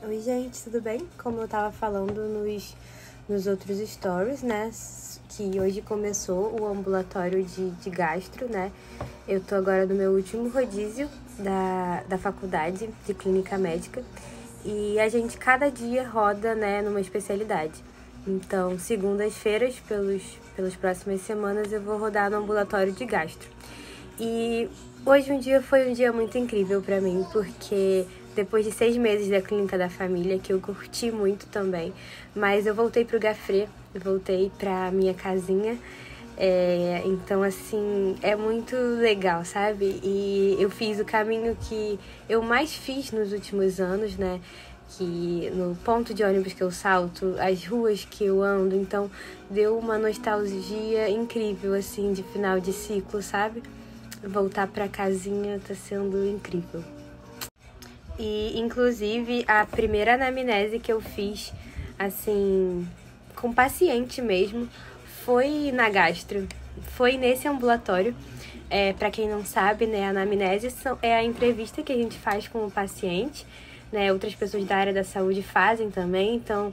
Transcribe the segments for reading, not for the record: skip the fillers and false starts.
Oi, gente, tudo bem? Como eu tava falando nos outros stories, né? Que hoje começou o ambulatório de gastro, né? Eu tô agora no meu último rodízio da faculdade de clínica médica e a gente cada dia roda, né, numa especialidade. Então, segundas-feiras, pelas próximas semanas, eu vou rodar no ambulatório de gastro. E hoje foi um dia muito incrível pra mim, porque depois de 6 meses da clínica da família, que eu curti muito também, mas eu voltei pro Gafré, eu voltei pra minha casinha, então assim, é muito legal, sabe? E eu fiz o caminho que eu mais fiz nos últimos anos, né? Que no ponto de ônibus que eu salto, as ruas que eu ando, então deu uma nostalgia incrível, assim, de final de ciclo, sabe? Voltar pra casinha tá sendo incrível. E, inclusive, a primeira anamnese que eu fiz, assim, com paciente mesmo, foi na gastro. Foi nesse ambulatório. Para quem não sabe, né, a anamnese é a entrevista que a gente faz com o paciente, né? Outras pessoas da área da saúde fazem também, então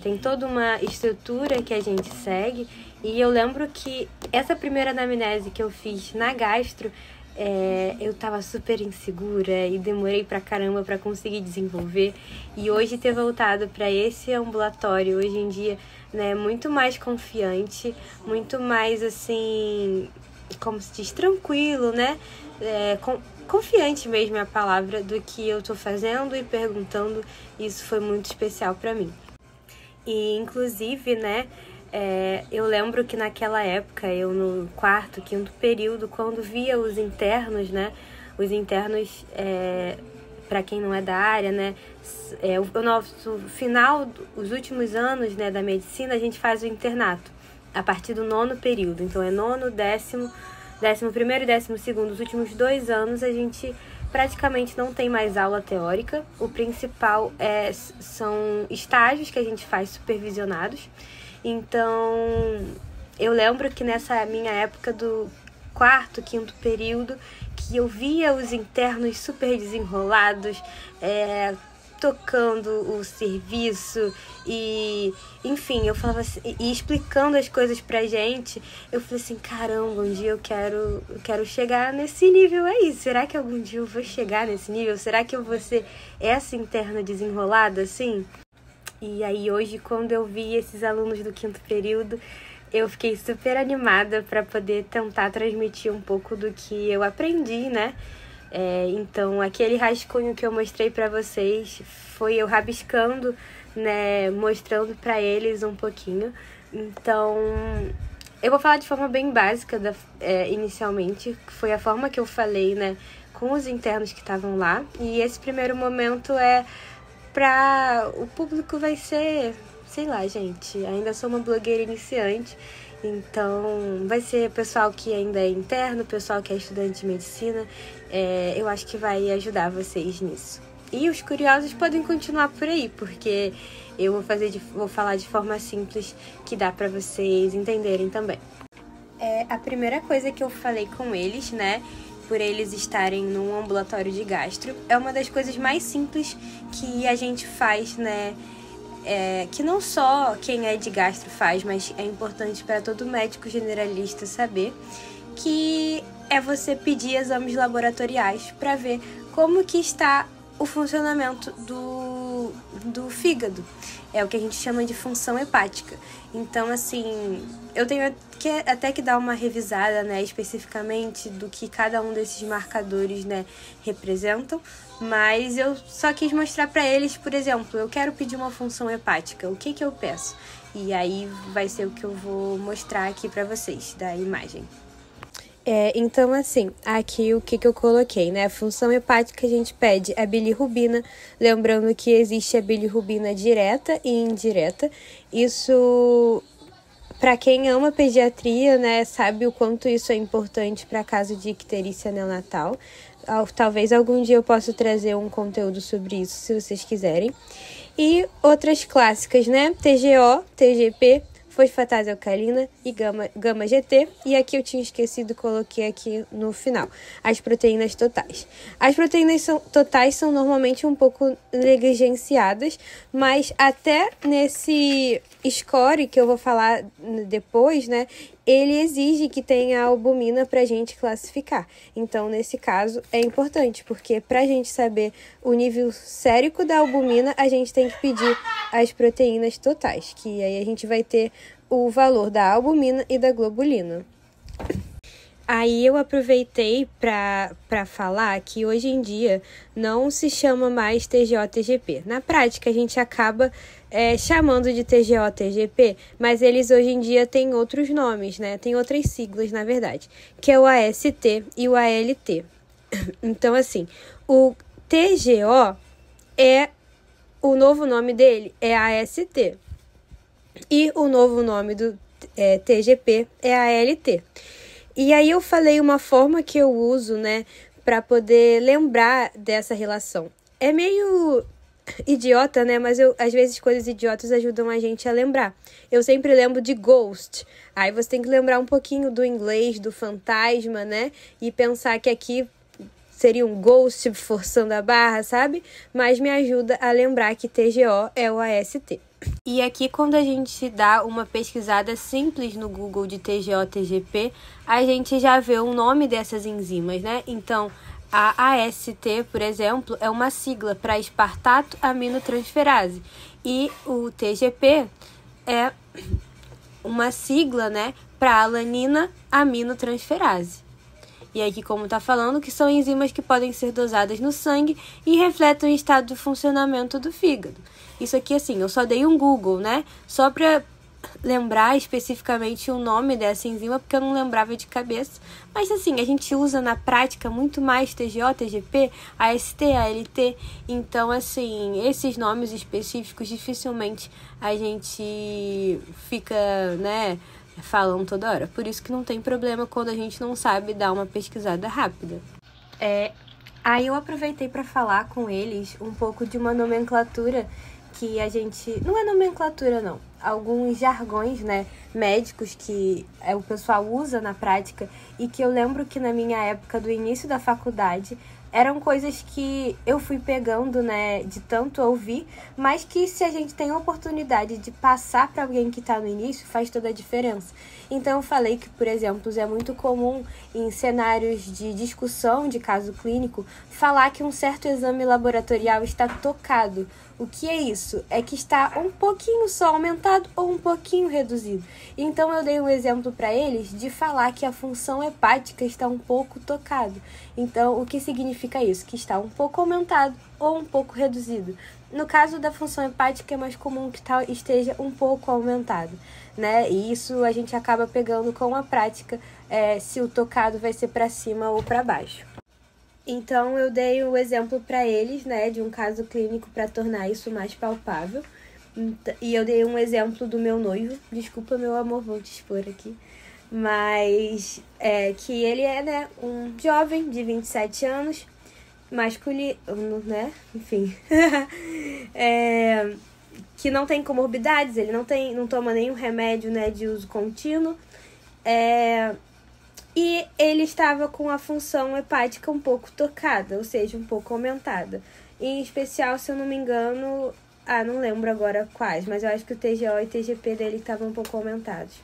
tem toda uma estrutura que a gente segue. E eu lembro que essa primeira anamnese que eu fiz na gastro, eu tava super insegura e demorei pra caramba pra conseguir desenvolver. E hoje ter voltado pra esse ambulatório, hoje em dia, né, muito mais confiante, muito mais, assim, como se diz, tranquilo, né? Confiante mesmo é a palavra do que eu tô fazendo e perguntando. Isso foi muito especial pra mim. E, inclusive, né, eu lembro que naquela época, eu no quarto, quinto período, quando via os internos, né, os internos, para quem não é da área, né, o nosso final, os últimos anos, né, da medicina, a gente faz o internato, a partir do 9º período. Então, é 9º, 10º, 11º e 12º. Os últimos 2 anos, a gente praticamente não tem mais aula teórica. O principal são estágios que a gente faz supervisionados. Então, eu lembro que nessa minha época do quarto, quinto período, que eu via os internos super desenrolados, tocando o serviço e, enfim, eu falava assim, e explicando as coisas pra gente. Eu falei assim, caramba, um dia eu quero chegar nesse nível aí. Será que algum dia eu vou chegar nesse nível? Será que eu vou ser essa interna desenrolada assim? E aí hoje, quando eu vi esses alunos do quinto período, eu fiquei super animada para poder tentar transmitir um pouco do que eu aprendi, né? Então, aquele rascunho que eu mostrei para vocês foi eu rabiscando, né, mostrando para eles um pouquinho. Então, eu vou falar de forma bem básica inicialmente, que foi a forma que eu falei, né, com os internos que estavam lá. E esse primeiro momento o público vai ser, sei lá, gente, ainda sou uma blogueira iniciante. Então, vai ser pessoal que ainda é interno, pessoal que é estudante de medicina. Eu acho que vai ajudar vocês nisso. E os curiosos podem continuar por aí, porque eu vou falar de forma simples que dá para vocês entenderem também. A primeira coisa que eu falei com eles, né, por eles estarem num ambulatório de gastro, é uma das coisas mais simples que a gente faz, né, que não só quem é de gastro faz, mas é importante para todo médico generalista saber, que é você pedir exames laboratoriais para ver como que está o funcionamento do fígado. É o que a gente chama de função hepática. Então, assim, eu tenho até que dar uma revisada, né, especificamente do que cada um desses marcadores, né, representam, mas eu só quis mostrar para eles, por exemplo, eu quero pedir uma função hepática, o que eu peço? E aí vai ser o que eu vou mostrar aqui para vocês, da imagem. Então, assim, aqui o que eu coloquei, né? A função hepática a gente pede a bilirrubina, lembrando que existe a bilirrubina direta e indireta. Isso, para quem ama pediatria, né, sabe o quanto isso é importante para caso de icterícia neonatal. Talvez algum dia eu possa trazer um conteúdo sobre isso, se vocês quiserem. E outras clássicas, né? TGO, TGP, fosfatase alcalina e gama GT. E aqui eu tinha esquecido, coloquei aqui no final, as proteínas totais. As proteínas totais são normalmente um pouco negligenciadas, mas até nesse score que eu vou falar depois, né, ele exige que tenha albumina para a gente classificar. Então, nesse caso, é importante, porque para a gente saber o nível sérico da albumina, a gente tem que pedir as proteínas totais, que aí a gente vai ter o valor da albumina e da globulina. Aí eu aproveitei para falar que hoje em dia não se chama mais TGO-TGP. Na prática, a gente acaba chamando de TGO-TGP, mas eles hoje em dia têm outros nomes, né? Tem outras siglas, na verdade, que é o AST e o ALT. Então, assim, o TGO o novo nome dele é AST. E o novo nome do TGP é ALT. E aí eu falei uma forma que eu uso, né, para poder lembrar dessa relação. É meio idiota, né, mas às vezes coisas idiotas ajudam a gente a lembrar. Eu sempre lembro de ghost. Aí você tem que lembrar um pouquinho do inglês, do fantasma, né, e pensar que aqui seria um ghost forçando a barra, sabe? Mas me ajuda a lembrar que TGO é o AST. E aqui, quando a gente dá uma pesquisada simples no Google de TGO-TGP, a gente já vê o nome dessas enzimas, né? Então, a AST, por exemplo, é uma sigla para espartato aminotransferase. E o TGP é uma sigla, né, para alanina aminotransferase. E aqui, como está falando, que são enzimas que podem ser dosadas no sangue e refletem o estado de funcionamento do fígado. Isso aqui, assim, eu só dei um Google, né? Só para lembrar especificamente o nome dessa enzima, porque eu não lembrava de cabeça. Mas, assim, a gente usa na prática muito mais TGO, TGP, AST, ALT. Então, assim, esses nomes específicos, dificilmente a gente fica, né, falando toda hora. Por isso que não tem problema quando a gente não sabe dar uma pesquisada rápida. Aí eu aproveitei para falar com eles um pouco de uma nomenclatura que a gente... Não é nomenclatura, não. Alguns jargões, né, médicos que o pessoal usa na prática e que eu lembro que na minha época do início da faculdade eram coisas que eu fui pegando, né, de tanto ouvir, mas que se a gente tem a oportunidade de passar para alguém que está no início, faz toda a diferença. Então eu falei que, por exemplo, é muito comum em cenários de discussão de caso clínico falar que um certo exame laboratorial está tocado. O que é isso? É que está um pouquinho só aumentado ou um pouquinho reduzido. Então eu dei um exemplo para eles de falar que a função hepática está um pouco tocado. Então o que significa isso? Que está um pouco aumentado ou um pouco reduzido. No caso da função hepática é mais comum que esteja um pouco aumentado, né? E isso a gente acaba pegando com a prática, se o tocado vai ser para cima ou para baixo. Então, eu dei o exemplo para eles, né, de um caso clínico para tornar isso mais palpável. E eu dei um exemplo do meu noivo. Desculpa, meu amor, vou te expor aqui. Mas que ele é, né, um jovem de 27 anos, masculino, né, enfim. Que não tem comorbidades, ele não toma nenhum remédio, né, de uso contínuo. E ele estava com a função hepática um pouco tocada, ou seja, um pouco aumentada. Em especial, se eu não me engano, não lembro agora quais, mas eu acho que o TGO e TGP dele estavam um pouco aumentados.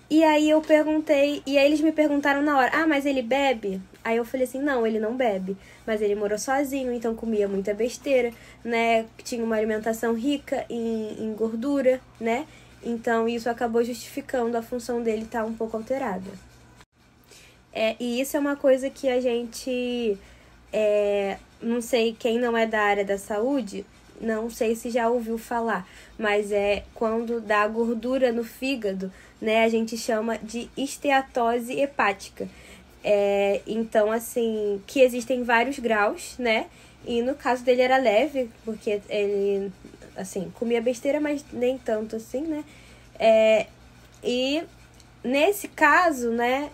E aí eu perguntei, e aí eles me perguntaram na hora, mas ele bebe? Aí eu falei assim, não, ele não bebe, mas ele morou sozinho, então comia muita besteira, né? Tinha uma alimentação rica em gordura, né? Então, isso acabou justificando a função dele estar um pouco alterada. E isso é uma coisa que a gente, não sei, quem não é da área da saúde, não sei se já ouviu falar, mas quando dá gordura no fígado, né, a gente chama de esteatose hepática. Então, assim, que existem vários graus, né, e no caso dele era leve, porque ele... assim, comia besteira, mas nem tanto assim, né? E nesse caso, né,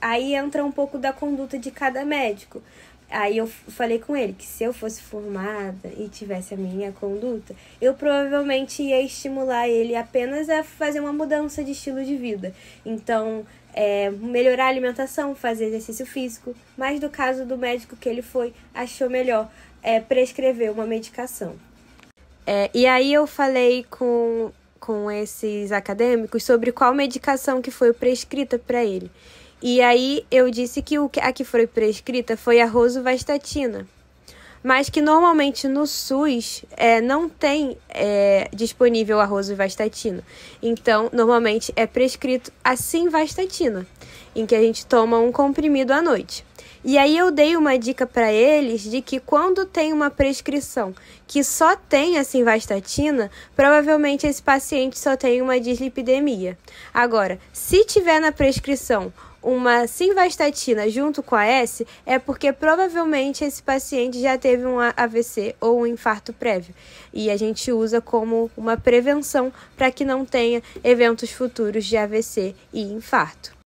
aí entra um pouco da conduta de cada médico. Aí eu falei com ele que se eu fosse formada e tivesse a minha conduta, eu provavelmente ia estimular ele apenas a fazer uma mudança de estilo de vida. Então, melhorar a alimentação, fazer exercício físico. Mas no caso do médico que ele foi, achou melhor prescrever uma medicação. E aí eu falei com esses acadêmicos sobre qual medicação que foi prescrita para ele. E aí eu disse que a que foi prescrita foi a rosuvastatina, mas que normalmente no SUS não tem disponível a rosuvastatina. Então, normalmente é prescrito a simvastatina, em que a gente toma um comprimido à noite. E aí eu dei uma dica para eles de que quando tem uma prescrição que só tem a simvastatina, provavelmente esse paciente só tem uma dislipidemia. Agora, se tiver na prescrição uma simvastatina junto com a S, é porque provavelmente esse paciente já teve um AVC ou um infarto prévio. E a gente usa como uma prevenção para que não tenha eventos futuros de AVC e infarto.